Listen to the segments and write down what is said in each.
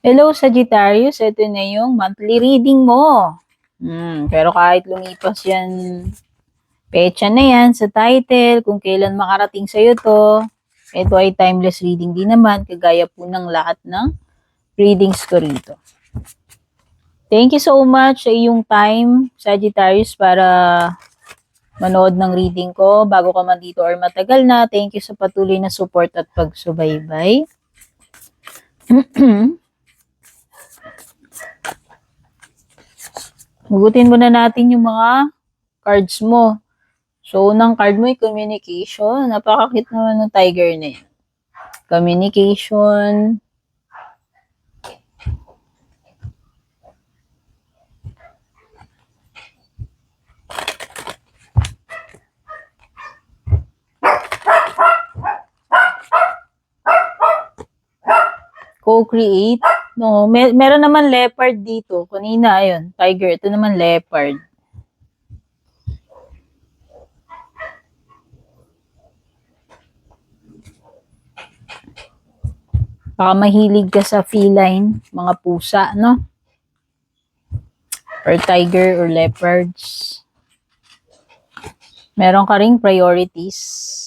Hello, Sagittarius. Ito na yung monthly reading mo. Pero kahit lumipas yan, petsa na yan sa title, kung kailan makarating sa'yo to, ito ay timeless reading din naman, kagaya po ng lahat ng readings ko rito. Thank you so much sa iyong time, Sagittarius, para manood ng reading ko bago ka man dito or matagal na. Thank you sa patuloy na support at pagsubaybay. Hugutin muna natin yung mga cards mo. So, unang card mo ay communication. Napakakit naman ng tiger na yan. Communication. Co-create. No, meron naman leopard dito. Kanina, ayun, tiger. Ito naman leopard. Baka mahilig ka sa feline, mga pusa, no? Or tiger or leopards. Meron ka ring priorities.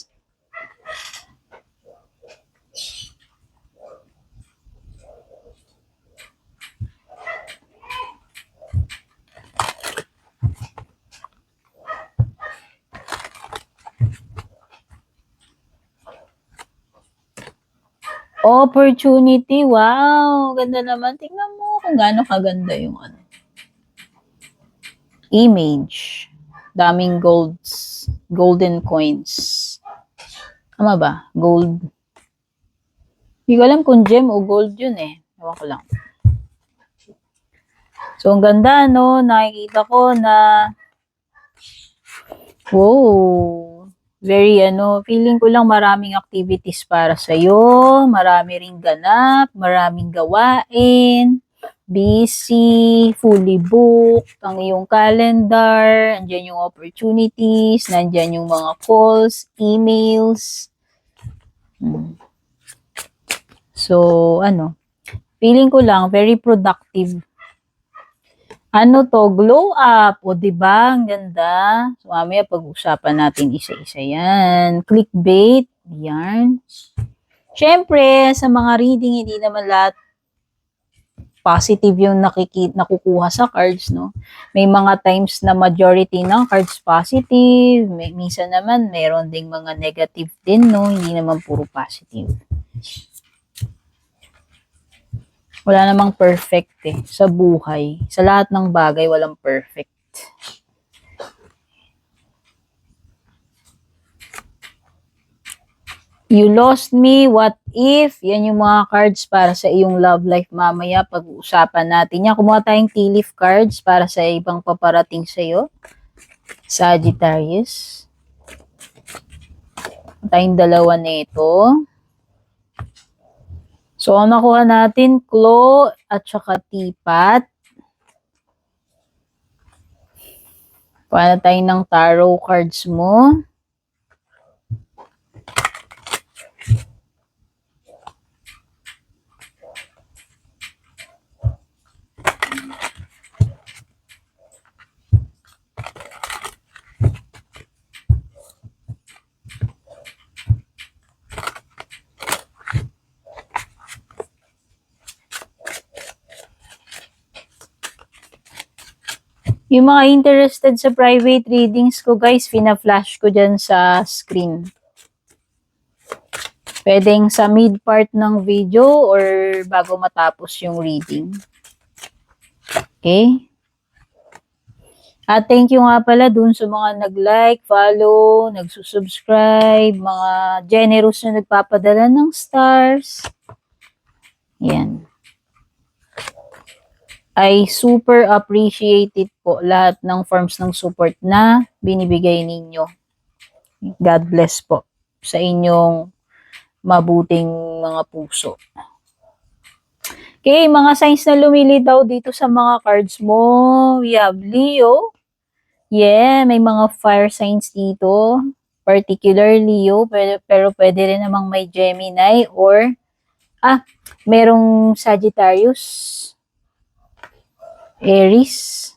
Opportunity. Wow! Ganda naman. Tingnan mo kung gaano kaganda yung ano. Image. Daming golden coins. Tama ba? Gold. Hindi ko alam kung gem o gold yun eh. Ewan ko lang. So, ang ganda, no? Nakikita ko na wow! Very feeling ko lang maraming activities para sa'yo, marami ring ganap, maraming gawain, busy, fully booked, ang iyong calendar, andyan yung opportunities, nandyan yung mga calls, emails. So, feeling ko lang very productive. Ano to? Glow up. O, diba? Ang ganda. So, mamaya pag-usapan natin isa-isa yan. Clickbait. Yan. Siyempre, sa mga reading, hindi naman lahat positive yung nakukuha sa cards, no? May mga times na majority ng cards positive. Minsan naman, meron ding mga negative din, no? Hindi naman puro positive. Wala namang perfect sa buhay. Sa lahat ng bagay, walang perfect. You lost me, what if? Yan yung mga cards para sa iyong love life mamaya. Pag-uusapan natin yan. Kumuha tayong tea leaf cards para sa ibang paparating sa'yo. Sagittarius. Tayong dalawa nito. So, ang nakuha natin, claw at saka teapot. Paano tayo ng tarot cards mo? Yung mga interested sa private readings ko, guys, fina-flash ko dyan sa screen. Pwedeng sa mid part ng video or bago matapos yung reading. Okay? At thank you nga pala dun sa mga nag-like, follow, nagsusubscribe, mga generous na nagpapadala ng stars. Yan. I super appreciate it po lahat ng forms ng support na binibigay ninyo. God bless po sa inyong mabuting mga puso. Okay, mga signs na lumilitaw dito sa mga cards mo. We have Leo. Yeah, may mga fire signs dito. Particular Leo, pero pwede rin namang may Gemini or Merong Sagittarius, Aries.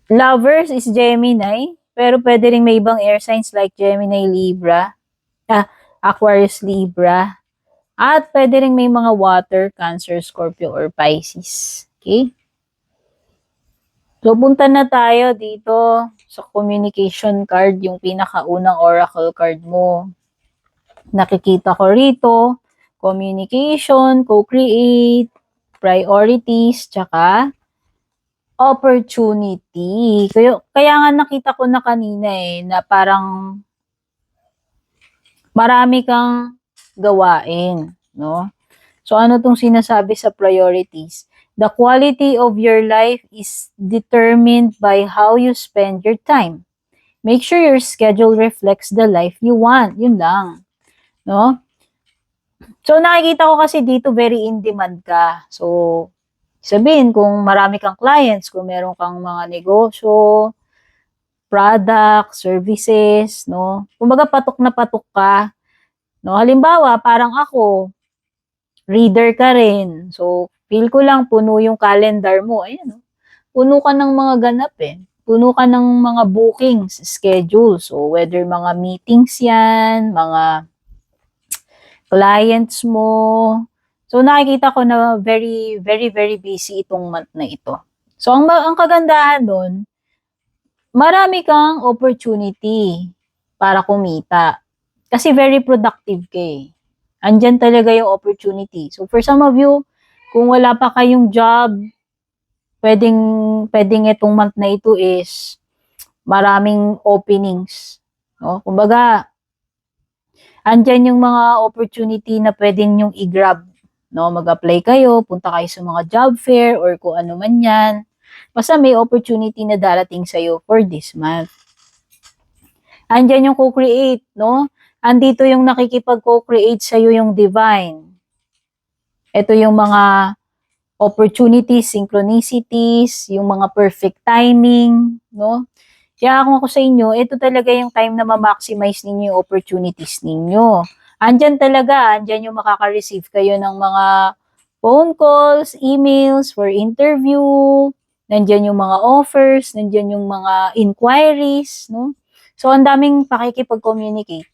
Lovers is Gemini, pero pwede rin may ibang air signs like Gemini, Libra, Aquarius, Libra. At pwede rin may mga water, Cancer, Scorpio, or Pisces. Okay? So, punta na tayo dito sa communication card, yung pinakaunang oracle card mo. Nakikita ko rito, communication, co-create, priorities, tsaka opportunity. Kaya nga nakita ko na kanina na parang marami kang gawain, no? So ano tong sinasabi sa priorities? The quality of your life is determined by how you spend your time. Make sure your schedule reflects the life you want. Yun lang, no? So nakikita ko kasi dito very in demand ka. So sabihin kung marami kang clients, kung meron kang mga negosyo, product, services, no? Kumbaga patok na patok ka, no? Halimbawa, parang ako, reader ka rin. So, feel ko lang puno yung calendar mo. Ayan, no? Puno ka ng mga ganap Puno ka ng mga bookings, schedule. So, whether mga meetings yan, mga clients mo. So, nakikita ko na very, very, very busy itong month na ito. So, ang kagandahan doon, marami kang opportunity para kumita. Kasi very productive ka Andyan talaga yung opportunity. So, for some of you, kung wala pa kayong job, pwedeng itong month na ito is maraming openings. No? Kumbaga, andyan yung mga opportunity na pwedeng yung i-grab. No? Mag-apply kayo, punta kayo sa mga job fair or kung ano man yan. Basta may opportunity na darating sa'yo for this month. Andyan yung co-create, no? Andito yung nakikipag-co-create sa'yo yung divine. Ito yung mga opportunities, synchronicities, yung mga perfect timing, no? Kaya kung ako sa inyo, ito talaga yung time na ma-maximize ninyo yung opportunities ninyo. Andyan yung makaka-receive kayo ng mga phone calls, emails for interview, nandyan yung mga offers, nandyan yung mga inquiries, no? So, ang daming pakikipag-communicate.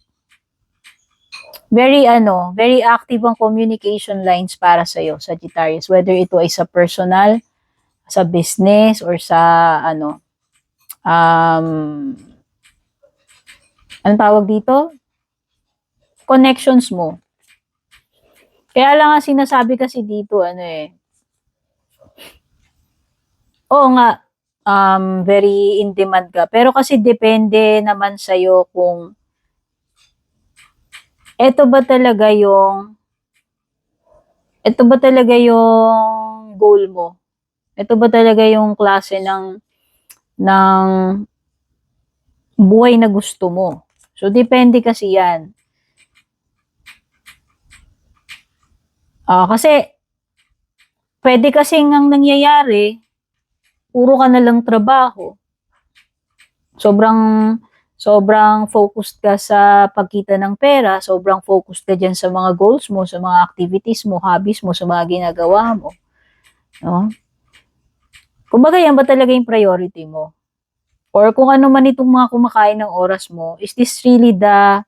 Very active ang communication lines para sa'yo, Sagittarius. Whether ito ay sa personal, sa business, or sa, anong tawag dito? Connections mo. Kaya lang nga sinasabi kasi dito, oo nga, very in demand ka. Pero kasi depende naman sa'yo kung ito ba talaga yung goal mo? Ito ba talaga yung klase ng buhay na gusto mo? So, depende kasi yan. Kasi, pwede kasi ang nangyayari, puro ka na lang trabaho. Sobrang focused ka sa pagkita ng pera, sobrang focused ka dyan sa mga goals mo, sa mga activities mo, hobbies mo, sa mga ginagawa mo. No? Kumbaga, yan ba talaga yung priority mo? Or kung ano man itong mga kumakain ng oras mo, is this really the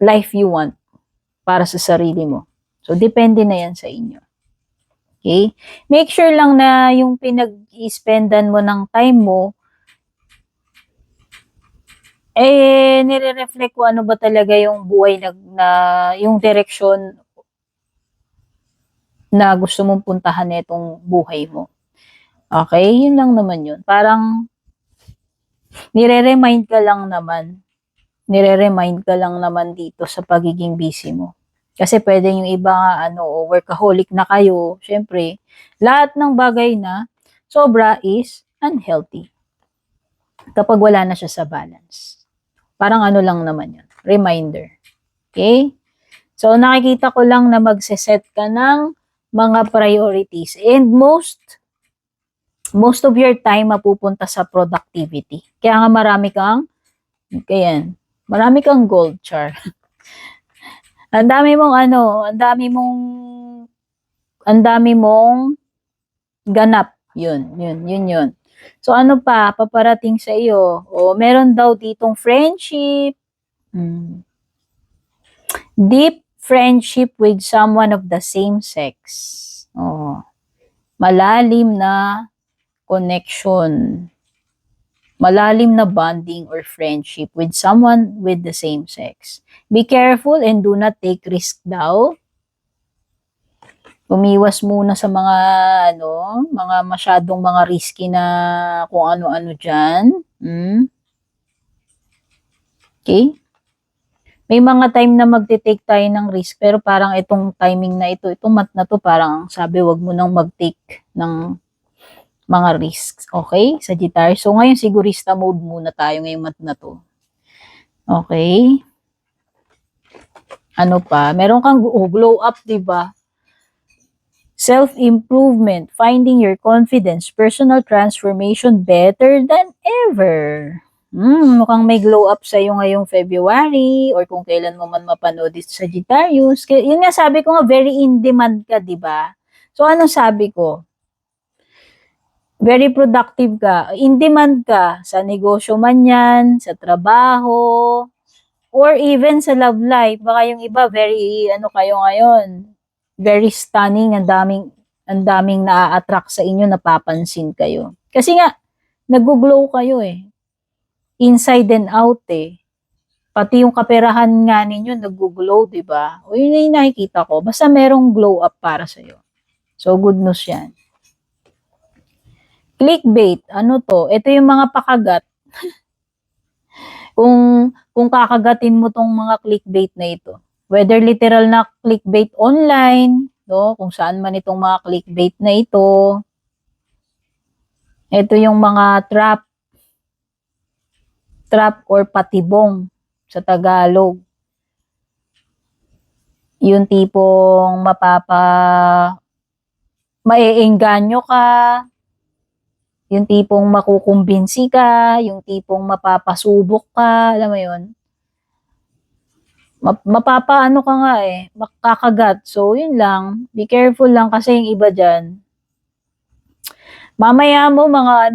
life you want para sa sarili mo? So, depende na yan sa inyo. Okay? Make sure lang na yung pinag-spendan mo ng time mo, nire-reflect ko ano ba talaga yung buhay yung direksyon na gusto mong puntahan nitong buhay mo. Okay? Yun lang naman yun. Parang, nire-remind ka lang naman dito sa pagiging busy mo. Kasi pwede yung iba workaholic na kayo. Syempre, lahat ng bagay na sobra is unhealthy. Kapag wala na siya sa balance. Parang lang naman yun. Reminder. Okay? So, nakikita ko lang na magse-set ka ng mga priorities. And most of your time mapupunta sa productivity. Kaya nga marami kang gold char. Ang dami mong ang dami mong ganap. Yun. So, ano pa, paparating sa iyo? O, meron daw ditong friendship. Deep friendship with someone of the same sex. Oh, malalim na connection. Malalim na bonding or friendship with someone with the same sex. Be careful and do not take risk daw. Umiwas muna sa mga mga masyadong mga risky na kung ano-ano diyan. Okay? May mga time na magte-take tayo ng risk pero parang itong timing na itong month na to parang sabi wag mo nang mag-take ng mga risks. Okay? Sagittarius. So ngayon sigurista mode muna tayo ngayong month na to. Okay? Ano pa? Meron kang glow up, 'di ba? Self-improvement, finding your confidence, personal transformation better than ever. Mukhang may glow up sa'yo ngayong February or kung kailan mo man mapanood ito sa Sagittarius. Yun nga sabi ko nga, very in demand ka, di ba? So, ano sabi ko? Very productive ka. In demand ka sa negosyo man yan, sa trabaho, or even sa love life. Baka yung iba, very, kayo ngayon, very stunning, ang daming na-attract sa inyo, napapansin kayo. Kasi nga, nag-glow kayo eh. Inside and out eh. Pati yung kaperahan nga ninyo, nag-glow, di ba? O yun yung nakikita ko. Basta merong glow up para sa'yo. So, good news yan. Clickbait, ano to? Ito yung mga pakagat. kung kakagatin mo tong mga clickbait na ito. Whether literal na clickbait online, no? Kung saan man itong mga clickbait na ito. Ito yung mga trap or patibong sa Tagalog. Yung tipong maeengganyo ka, yung tipong makukumbinsi ka, yung tipong mapapasubok ka, alam mo yun? Mapapaano ka nga eh, makakagat. So, yun lang. Be careful lang kasi yung iba dyan. Mamaya mo mga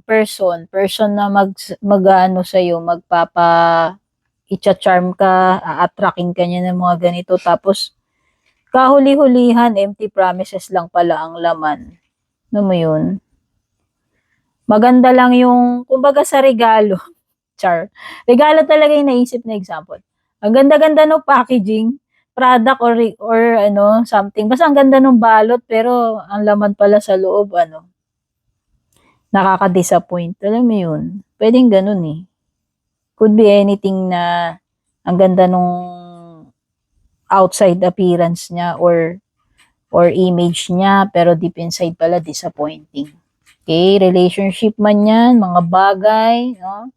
person na sa'yo, i-charm ka, a-attracting ka niya ng mga ganito. Tapos, kahuli-hulihan, empty promises lang pala ang laman. Ano mo yun? Maganda lang yung, kumbaga sa regalo. Char. Regalo talaga yung naisip na example. Ang ganda-ganda ng packaging, product or something. Basta ang ganda ng balot, pero ang laman pala sa loob, nakaka-disappoint. Alam mo yun? Pwedeng ganun eh. Could be anything na ang ganda nung outside appearance niya or image niya, pero deep inside pala disappointing. Okay, relationship man yan, mga bagay, no?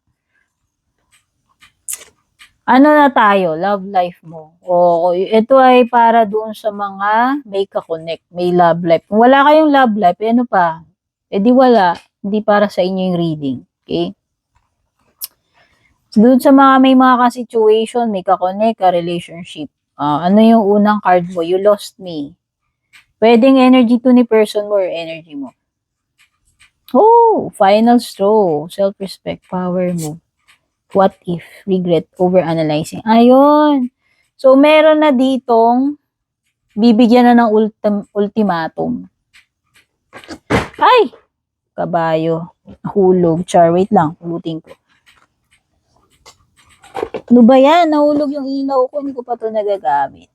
Ano na tayo, love life mo. O, ito ay para doon sa mga may ka-connect, may love life. Kung wala kayong love life, ano pa? Di wala. Hindi para sa inyo yung reading. Okay? Doon sa mga may mga ka-situation, may ka-connect, ka-relationship. Ano yung unang card mo? You lost me. Pwedeng energy to ni person mo or energy mo. Oh, final straw. Self-respect, power mo. What if, regret, overanalyzing. Ayun. So, meron na ditong bibigyan na ng ultimatum. Ay! Kabayo. Hulog. Char, wait lang. Pulutin ko. Ano ba yan? Nahulog yung ilaw ko. Hindi ko pa ito nagagamit.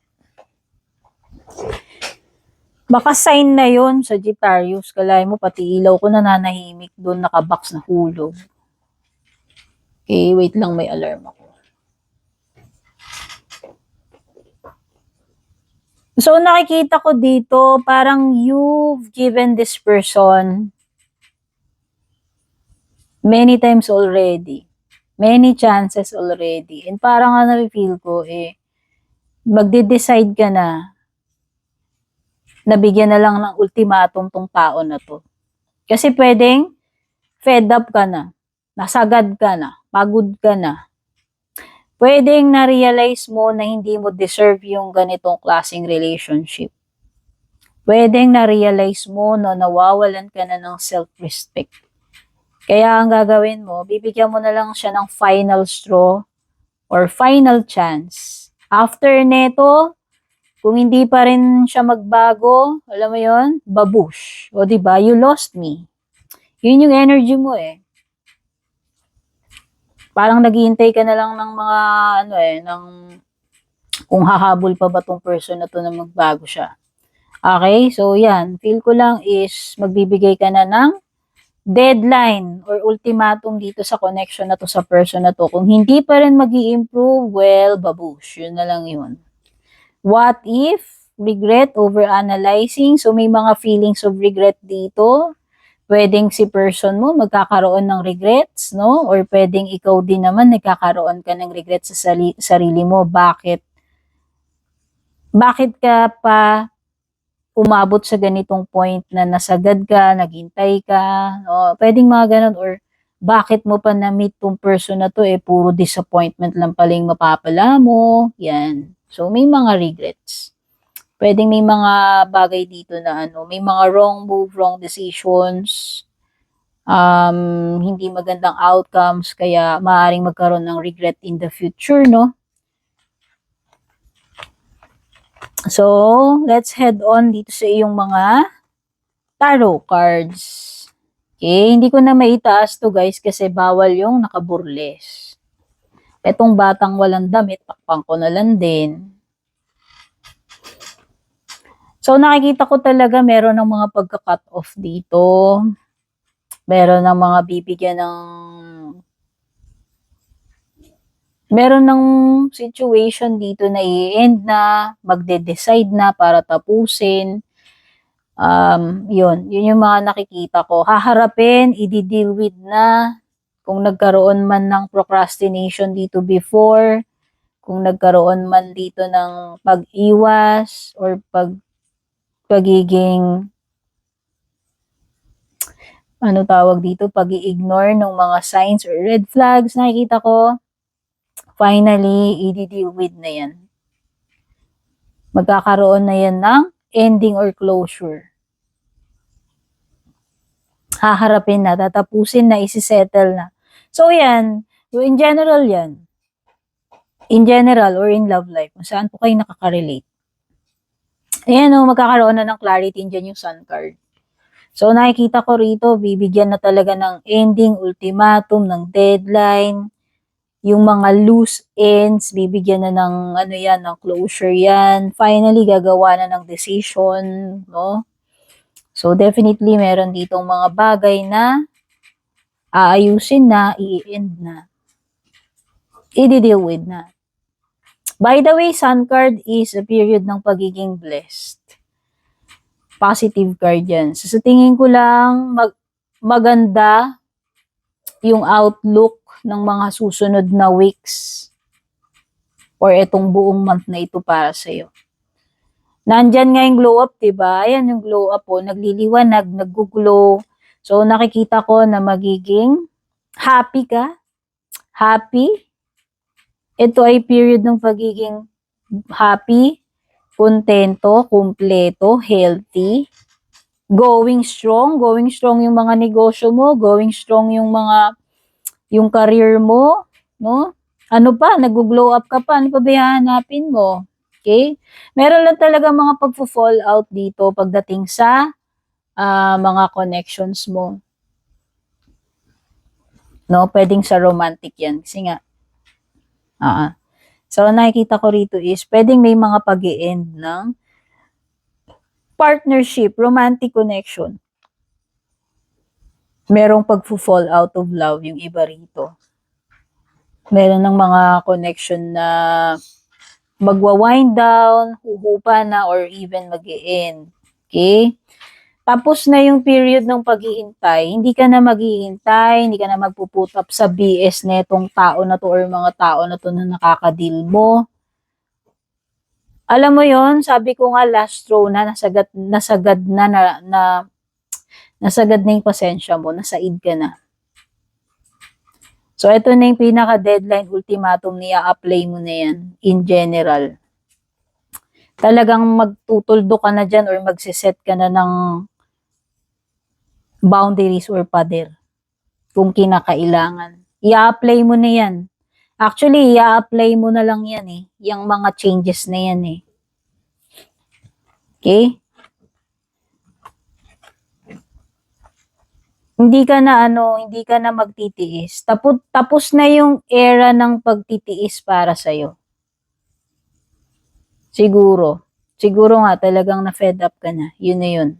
Baka sign na yon sa Sagittarius. Kalay mo, pati ilaw ko nananahimik doon nakabox na hulog. Okay, wait lang, may alarm ako. So, nakikita ko dito, parang you've given this person many times already. Many chances already. And parang na-feel ko, magde-decide ka na, nabigyan na lang ng ultimatum tong tao na to. Kasi pwedeng, fed up ka na, nasagad ka na, pagod ka na. Pwedeng na-realize mo na hindi mo deserve yung ganitong klaseng relationship. Pwedeng na-realize mo na nawawalan ka na ng self-respect. Kaya ang gagawin mo, bibigyan mo na lang siya ng final straw or final chance. After neto, kung hindi pa rin siya magbago, alam mo yon, babush. O diba, you lost me. Yun yung energy mo eh. Parang naghihintay ka na lang ng mga, ng kung hahabol pa ba tong person na to na magbago siya. Okay, so yan, feel ko lang is magbibigay ka na ng deadline or ultimatum dito sa connection na to sa person na to. Kung hindi pa rin mag-i-improve, well, babush. Yun na lang yun. What if? Regret over analyzing. So, may mga feelings of regret dito. Pwedeng si person mo magkakaroon ng regrets, no? Or pwedeng ikaw din naman nagkakaroon ka ng regrets sa sarili mo. Bakit? Bakit ka pa umabot sa ganitong point na nasagad ka, naghintay ka, no? Pwedeng mga ganun, or bakit mo pa na-meet tong person na to, puro disappointment lang paling mapapala mo, yan. So, may mga regrets. Pwedeng may mga bagay dito na may mga wrong move, wrong decisions, hindi magandang outcomes, kaya maaaring magkaroon ng regret in the future, no? So, let's head on dito sa iyong mga tarot cards. Okay, hindi ko na maitaas to guys kasi bawal yung nakaburles. Etong batang walang damit, takpang ko na lang din. So, nakikita ko talaga meron ng mga pagka-cut off dito. Meron ng mga bibigyan ng meron ng situation dito na i-end na, magde-decide na para tapusin. Yun yung mga nakikita ko. Haharapin, i-deal with na. Kung nagkaroon man ng procrastination dito before, kung nagkaroon man dito ng pag-iwas or pagiging tawag dito, pag-i-ignore ng mga signs or red flags, nakikita ko, finally, i-deal with na yan. Magkakaroon na yan ng ending or closure. Haharapin na, tatapusin na, isi-settle na. So, yan. So, in general yan. In general or in love life, saan po kayo nakaka-relate? Ayan magkakaroon na ng clarity dyan yung sun card. So, nakikita ko rito, bibigyan na talaga ng ending, ultimatum, ng deadline. Yung mga loose ends, bibigyan na ng ng closure yan. Finally, gagawa na ng decision, no? So, definitely, meron ditong mga bagay na aayusin na, i-end na. I-deal with na. By the way, sun card is a period ng pagiging blessed. Positive card yan. So, sa tingin ko lang, maganda yung outlook ng mga susunod na weeks or itong buong month na ito para sa'yo. Nandyan nga yung glow up, diba? Ayan yung glow up nagliliwanag, nag-glow. So, nakikita ko na magiging happy ka. Happy. Ito ay period ng pagiging happy, kontento, kumpleto, healthy, going strong yung mga negosyo mo, going strong yung career mo, no? Ano pa, nag-glow up ka pa, ano pa ba hahanapin mo? Okay? Meron lang talaga mga pagfo-fall out dito pagdating sa mga connections mo. No, pwedeng sa romantic yan. Kasi nga, so, nakikita ko rito is, pwedeng may mga pag-i-end ng partnership, romantic connection. Merong pag-fall out of love yung iba rito. Meron ng mga connection na magwa-wind down, huhupa na, or even mag-i-end. Okay? Tapos na yung period ng paghihintay, hindi ka na maghihintay, hindi ka na magpuput up sa BS netong tao na to or mga tao na to na nakakadil mo. Alam mo yon, sabi ko nga last straw na, nasagad na yung pasensya mo, nasaid ka na. So, ito na yung pinaka-deadline ultimatum niya, apply mo na yan in general. Talagang magtutuldo ka na dyan or magsiset ka na ng boundaries or pader kung kinakailangan. I-apply mo na yan. Actually, i-apply mo na lang yan eh. Yung mga changes na yan eh. Okay? Hindi ka na magtitiis. Tapos na yung era ng pagtitiis para sa'yo. Siguro. Siguro nga talagang na-fed up ka na. Yun na yun.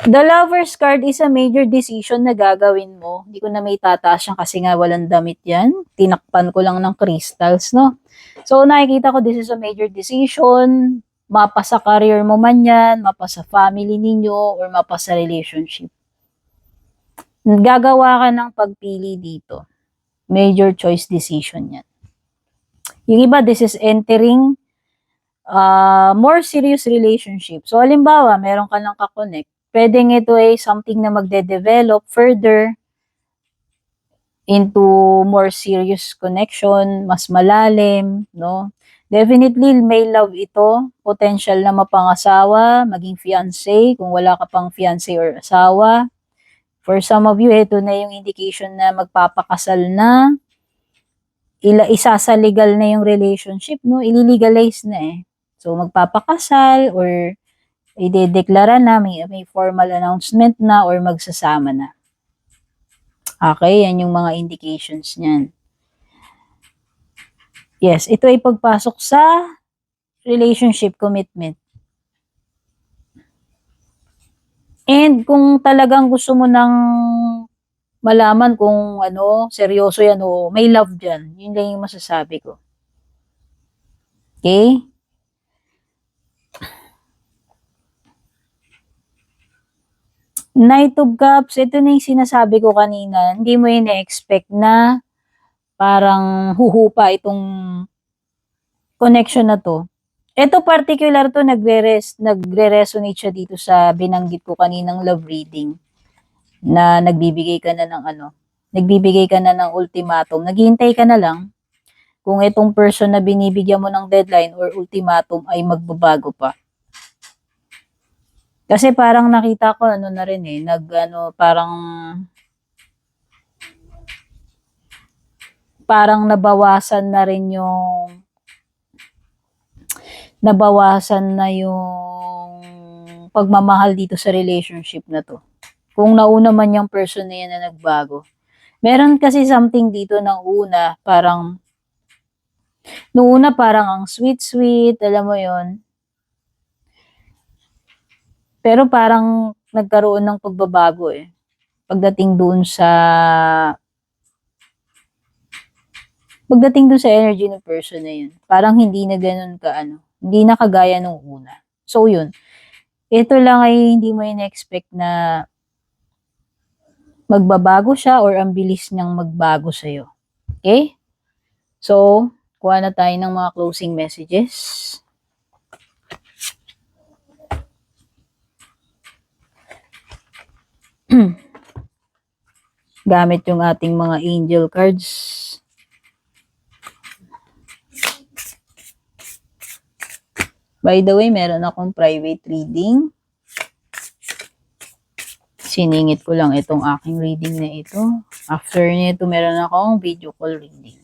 The Lover's card is a major decision na gagawin mo. Hindi ko na may tataas yan kasi nga walang damit yan. Tinakpan ko lang ng crystals, no? So, nakikita ko this is a major decision. Mapa sa career mo man yan, mapa sa family ninyo, or mapa sa relationship. Gagawa ka ng pagpili dito. Major choice decision yan. Yung iba, this is entering more serious relationship. So, halimbawa, meron ka lang kakonect. Pwedeng ito ay something na magde-develop further into more serious connection, mas malalim, no? Definitely, may love ito. Potential na mapangasawa, maging fiancé, kung wala ka pang fiancé or asawa. For some of you, ito na yung indication na magpapakasal na. Isasalegal na yung relationship, no? Ililegalize na eh. So, magpapakasal or idedeklara na, may formal announcement na or magsasama na. Okay, yan yung mga indications niyan. Yes, ito ay pagpasok sa relationship commitment. And kung talagang gusto mo nang malaman kung seryoso yan o may love dyan, yun lang yung masasabi ko. Okay? Knight of Cups, ito na yung sinasabi ko kanina. Hindi mo yun na-expect na parang huhupa itong connection na to. Ito particular to, nagre-resonate siya dito sa binanggit ko kaninang love reading na nagbibigay ka na ng ultimatum. Naghihintay ka na lang kung itong person na binibigyan mo ng deadline or ultimatum ay magbabago pa. Kasi parang nakita ko na rin eh, parang nabawasan na yung pagmamahal dito sa relationship na to. Kung nauna man yung person na yan na nagbago. Meron kasi something dito ng una, parang ang sweet-sweet, alam mo yon. Pero parang nagkaroon ng pagbabago eh. Pagdating doon sa energy ng person na yun. Parang hindi na ganun hindi na kagaya nung una. So yun. Ito lang ay hindi mo in-expect na magbabago siya or ang bilis niyang magbago sa'yo. Okay? So, kuha na tayo ng mga closing messages. Gamit yung ating mga angel cards. By the way, meron akong private reading. Siningit ko lang itong aking reading na ito. After nito, meron akong video call reading.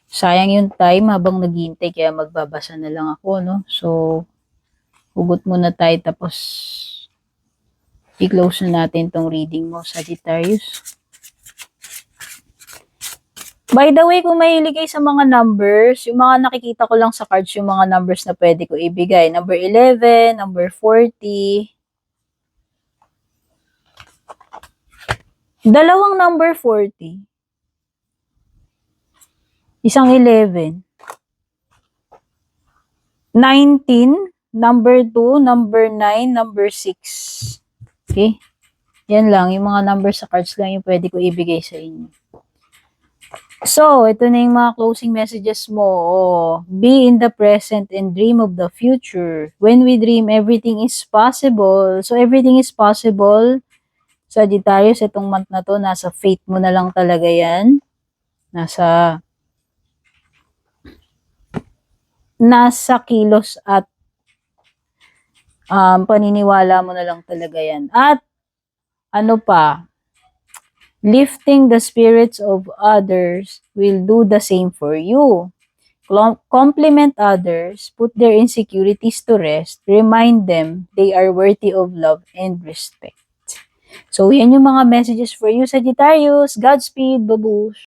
Sayang yung time habang naghihintay, kaya magbabasa na lang ako, no? So, hugot muna tayo tapos i-close na natin tong reading mo, Sagittarius. By the way, kung mahilig kayo sa mga numbers, yung mga nakikita ko lang sa cards, yung mga numbers na pwede ko ibigay. Number 11, number 40. Dalawang number 40. Isang 11. 19, number 2, number 9, number 6. Okay? Yan lang. Yung mga numbers sa cards lang yung pwede ko ibigay sa inyo. So, ito na yung mga closing messages mo. Be in the present and dream of the future. When we dream, everything is possible. So, everything is possible Sagittarius, itong month na to, nasa faith mo na lang talaga yan. Nasa kilos at paniniwala mo na lang talaga yan. At ano pa, lifting the spirits of others will do the same for you. Compliment others, put their insecurities to rest, remind them they are worthy of love and respect. So, yan yung mga messages for you, Sagittarius. Godspeed, babush!